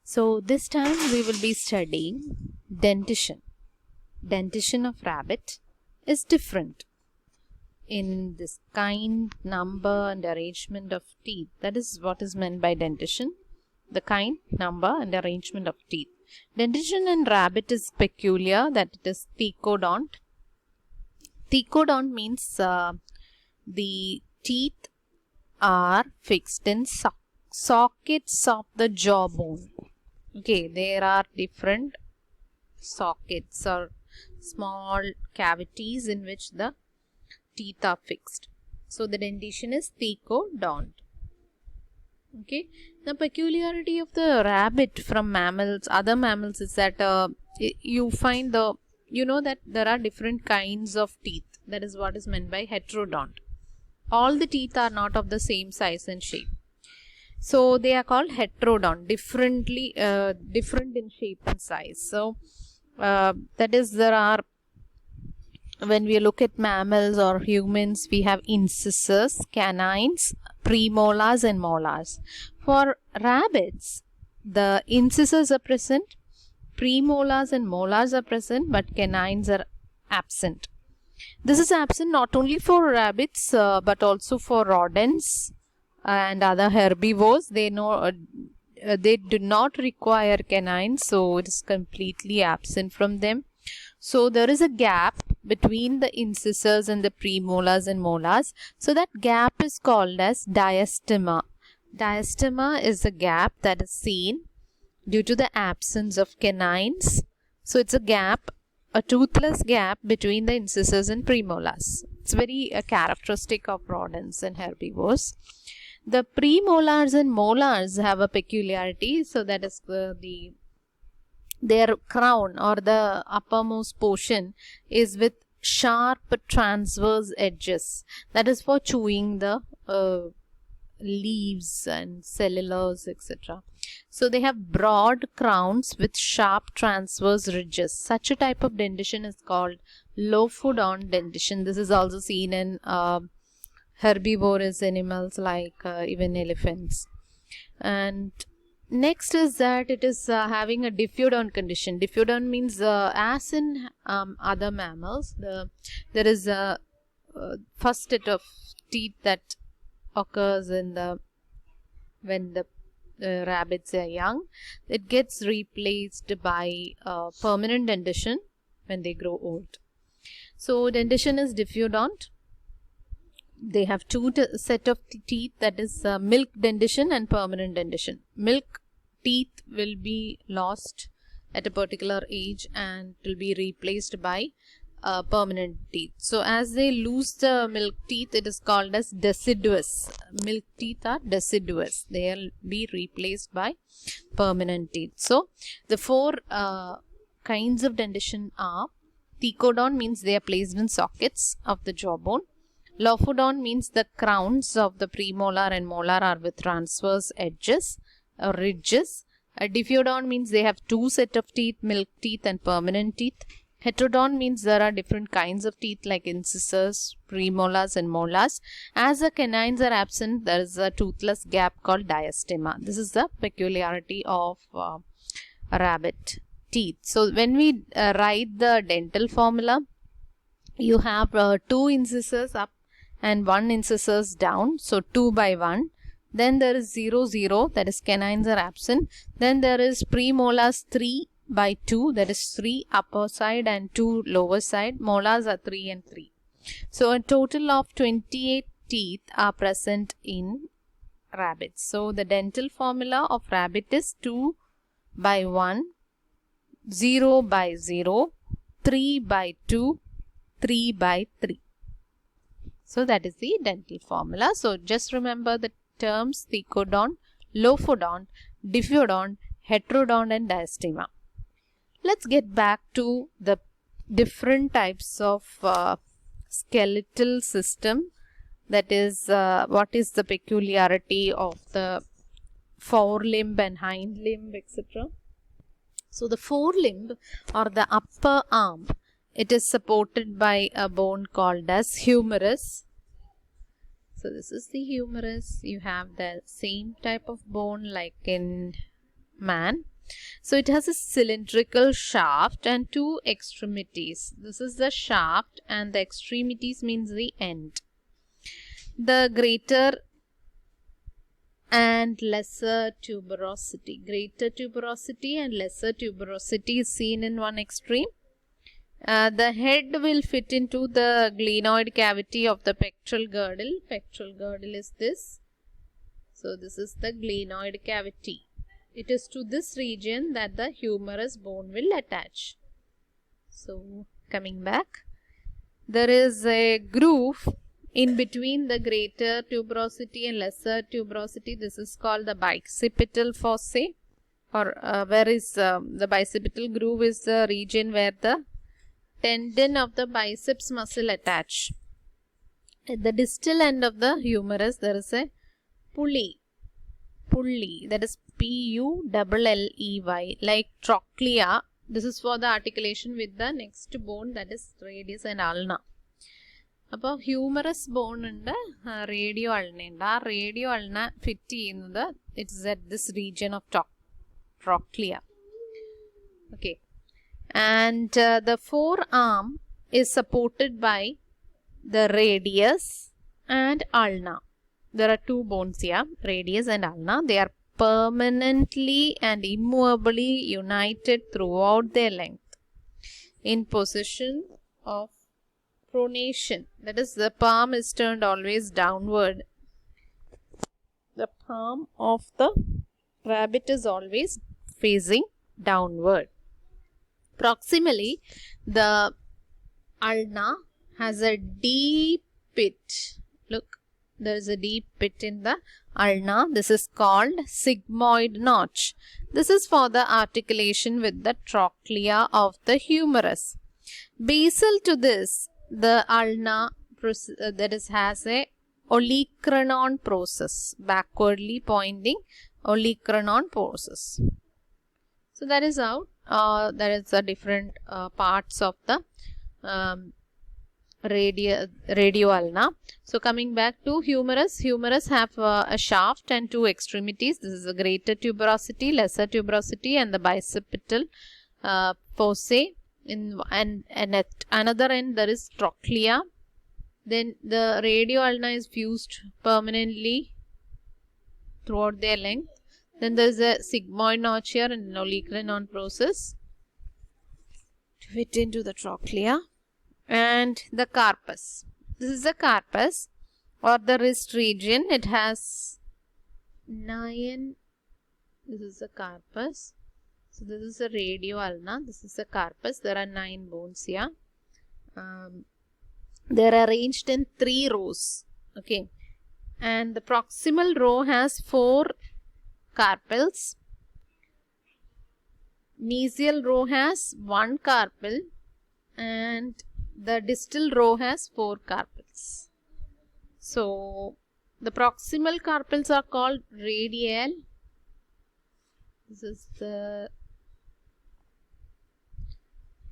So this time we will be studying dentition. Dentition of rabbit is different in this kind, number and arrangement of teeth. That is what is meant by dentition. The kind, number and arrangement of teeth. Dentition in rabbit is peculiar, that it is thecodont. Thecodont means the teeth are fixed in sockets of the jawbone. Okay, there are different sockets or small cavities in which the teeth are fixed. So the dentition is thecodont. Okay, the peculiarity of the rabbit from mammals, other mammals, is that you find that there are different kinds of teeth. That is what is meant by heterodont. All the teeth are not of the same size and shape. So they are called heterodont, different in shape and size. So that is, when we look at mammals or humans, we have incisors, canines, premolars and molars. For rabbits, the incisors are present, premolars and molars are present, but canines are absent. This is absent not only for rabbits but also for rodents and other herbivores. They do not require canines, so it is completely absent from them. So there is a gap between the incisors and the premolars and molars. So that gap is called as diastema. Diastema is a gap that is seen due to the absence of canines. So it's a gap, a toothless gap between the incisors and premolars. It's very characteristic of rodents and herbivores. The premolars and molars have a peculiarity. So that is their crown or the uppermost portion is with sharp transverse edges. That is for chewing the leaves and cellulose, etc. So they have broad crowns with sharp transverse ridges. Such a type of dentition is called lophodont dentition. This is also seen in herbivorous animals like even elephants. And next is that it is having a diffeodont condition. Diffeodont means as in other mammals, there is a first set of teeth that occurs when the rabbits are young. It gets replaced by permanent dentition when they grow old. So dentition is diffeodont. They have two set of teeth, that is milk dentition and permanent dentition. Milk teeth will be lost at a particular age and will be replaced by permanent teeth. So as they lose the milk teeth, it is called as deciduous. Milk teeth are deciduous. They will be replaced by permanent teeth. So the four kinds of dentition are: thecodont means they are placed in sockets of the jawbone. Lophodont means the crowns of the premolar and molar are with transverse edges or ridges. Diffeodont means they have two set of teeth, milk teeth and permanent teeth. Heterodont means there are different kinds of teeth like incisors, premolars and molars. As the canines are absent, there is a toothless gap called diastema. This is the peculiarity of rabbit teeth. So when we write the dental formula, you have two incisors up and one incisors down, so 2 by 1. Then there is 0, 0, that is canines are absent. Then there is premolars 3 by 2, that is 3 upper side and 2 lower side. Molars are 3 and 3. So a total of 28 teeth are present in rabbits. So the dental formula of rabbit is 2 by 1, 0 by 0, 3 by 2, 3 by 3. So that is the dental formula. So just remember the terms thecodont, lophodont, diffeodont, heterodont and diastema. Let's get back to the different types of skeletal system. That is what is the peculiarity of the forelimb and hind limb, etc. So the forelimb or the upper arm, it is supported by a bone called as humerus. So this is the humerus. You have the same type of bone like in man. So it has a cylindrical shaft and two extremities. This is the shaft and the extremities means the end. The greater and lesser tuberosity. Greater tuberosity and lesser tuberosity is seen in one extreme. The head will fit into the glenoid cavity of the pectoral girdle. Pectoral girdle is this. So this is the glenoid cavity. It is to this region that the humerus bone will attach. So coming back, there is a groove in between the greater tuberosity and lesser tuberosity. This is called the bicipital fossa, or where is the bicipital groove is the region where the tendon of the biceps muscle attach. At the distal end of the humerus there is a pulley, that is Pulley, like trochlea. This is for the articulation with the next bone, that is radius and ulna. അപ്പോൾ humerus bone ഉണ്ട്, radio ulna ഉണ്ട്. ആ radio ulna fit ചെയ്യുന്നത് it's at this region of trochlea. Okay, and the forearm is supported by the radius and ulna. There are two bones here, radius and ulna. They are permanently and immovably united throughout their length in position of pronation. That is, the palm is turned always downward. The palm of the rabbit is always facing downward. Proximally, the ulna has a deep pit. Look, there is a deep pit in the ulna. This is called sigmoid notch. This is for the articulation with the trochlea of the humerus. Basal to this, the ulna has a olecranon process, backwardly pointing olecranon process. So that is how there is the different parts of the radio ulna. So coming back to humerus have a shaft and two extremities. This is the greater tuberosity, lesser tuberosity, and the bicipital fossa. And at another end there is trochlea. Then the radio ulna is fused permanently throughout their length. Then there is a sigmoid notch here and an olecranon process to fit into the trochlea. And the carpus. This is the carpus or the wrist region. It has 9. This is the carpus. So this is the radio ulna. This is the carpus. There are 9 bones here. They are arranged in 3 rows. Okay. And the proximal row has 4 carpels. Mesial row has 1 carpel. And the distal row has 4 carpels. So the proximal carpels are called radial. This is the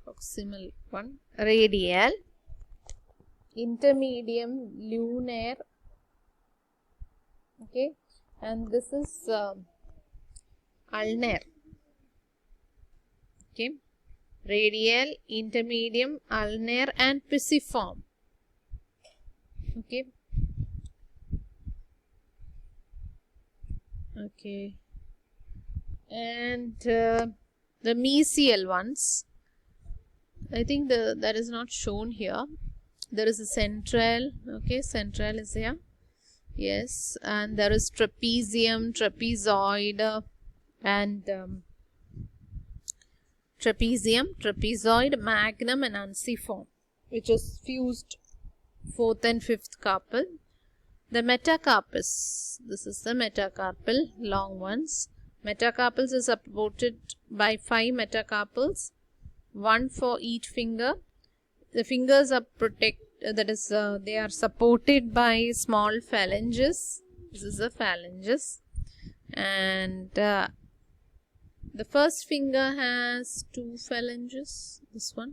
proximal one. Radial, intermedium, lunar. Okay, and this is ulnar. Okay. Radial, intermedium, ulnar, and pisiform. Okay. Okay. And the mesial ones, I think that is not shown here. There is a central. Okay, central is here. Yes, and there is trapezium, trapezoid, and trapezium, trapezoid, magnum, and unciform, which is fused 4th and 5th carpel. The metacarpus. This is the metacarpal, long ones. Metacarpals is supported by 5 metacarpals, 1 for each finger. The fingers are they are supported by small phalanges. This is the phalanges, and the first finger has 2 phalanges. This one,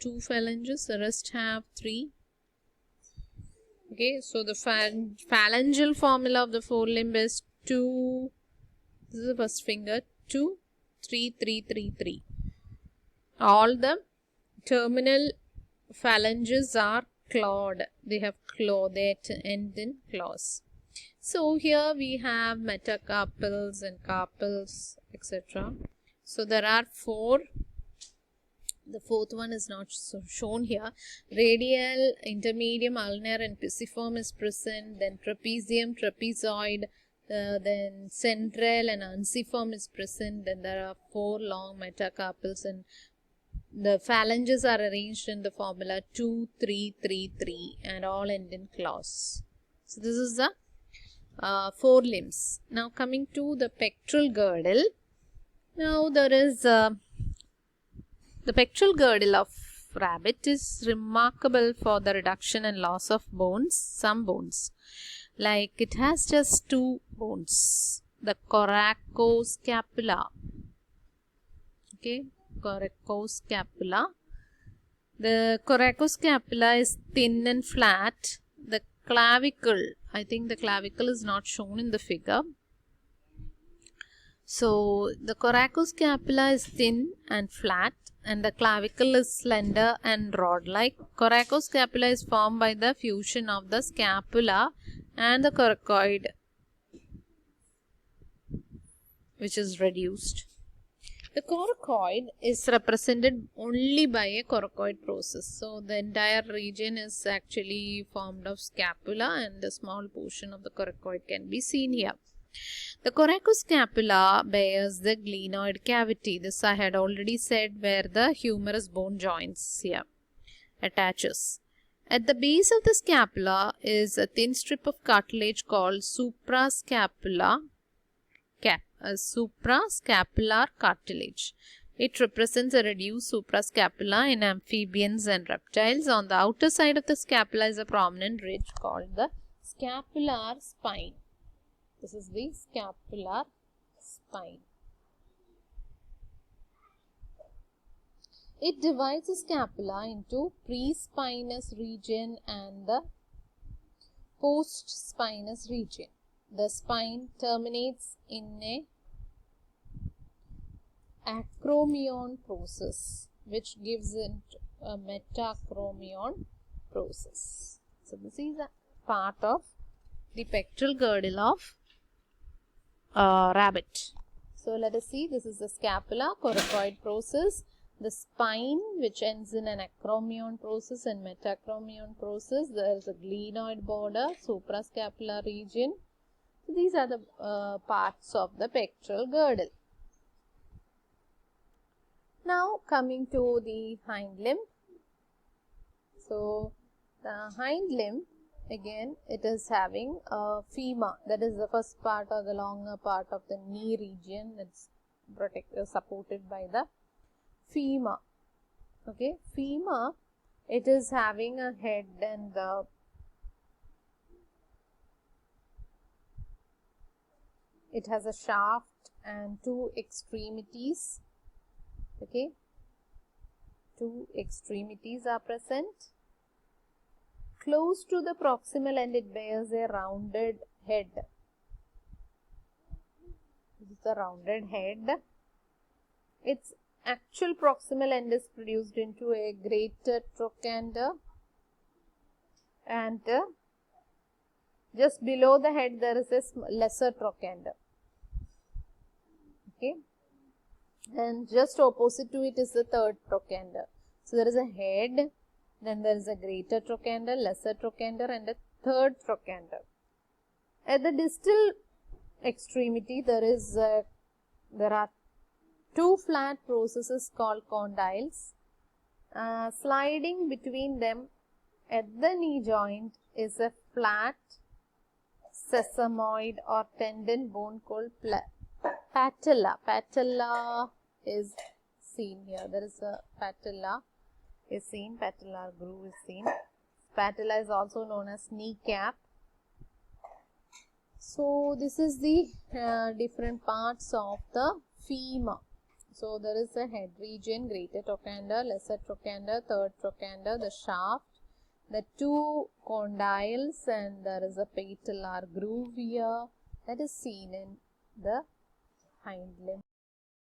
2 phalanges. The rest have 3. Okay, so the phalangeal formula of the forelimb is 2 This is the first finger, 2, 3, 3, 3, 3. All the terminal phalanges are clawed. They have claw, they end in claws. So here we have metacarpals and carpals, etc. So there are 4. The fourth one is not shown here. Radial, intermedium, ulnar and pisiform is present. Then trapezium, trapezoid, then central and unciform is present. Then there are 4 long metacarpals, and the phalanges are arranged in the formula 2, 3, 3, 3 and all end in claws. So this is the 4 limbs. Now coming to the pectoral girdle. Now there is the pectoral girdle of rabbit is remarkable for the reduction and loss of bones, some bones. Like it has just 2 bones. The coracoscapula. Okay, coracoscapula. The coracoscapula is thin and flat. The clavicle, I think the clavicle is not shown in the figure. So the coracoscapula is thin and flat, and the clavicle is slender and rod-like. Coracoscapula is formed by the fusion of the scapula and the coracoid, which is reduced. The coracoid is represented only by a coracoid process. So the entire region is actually formed of scapula, and a small portion of the coracoid can be seen here. The coracoscapula bears the glenoid cavity. This I had already said, where the humerus bone joins here attaches. At the base of the scapula is a thin strip of cartilage called suprascapular cartilage. It represents a reduced suprascapula in amphibians and reptiles. On the outer side of the scapula is a prominent ridge called the scapular spine. This is the scapular spine. It divides the scapula into pre-spinous region and the post-spinous region. The spine terminates in a acromion process, which gives it a metacromion process. So this is a part of the pectoral girdle of rabbit. So let us see, this is the scapula, coracoid process, the spine which ends in an acromion process and metacromion process. There is a glenoid border, suprascapular region. So these are the parts of the pectoral girdle. Now coming to the hind limb. So the hind limb, again, it is having a femur, that is the first part or the longer part of the knee region. It's supported by the femur. Okay, femur, it is having a head and it has a shaft and 2 extremities. Okay, 2 extremities are present. Close to the proximal end, it bears a rounded head. This is the rounded head. Its actual proximal end is produced into a greater trochanter, and just below the head there is a lesser trochanter. Okay, and just opposite to it is the third trochanter. So there is a head, then there is a greater trochanter, lesser trochanter and a third trochanter. At the distal extremity there are 2 flat processes called condyles. Sliding between them at the knee joint is a flat sesamoid or tendon bone called patella. Patella is seen here. There is a patella is seen, patellar groove is seen. Patella is also known as kneecap. So this is the different parts of the femur. So there is a head region, greater trochanter, lesser trochanter, third trochanter, the shaft, the 2 condyles, and there is a patellar groove here that is seen in the hind limb.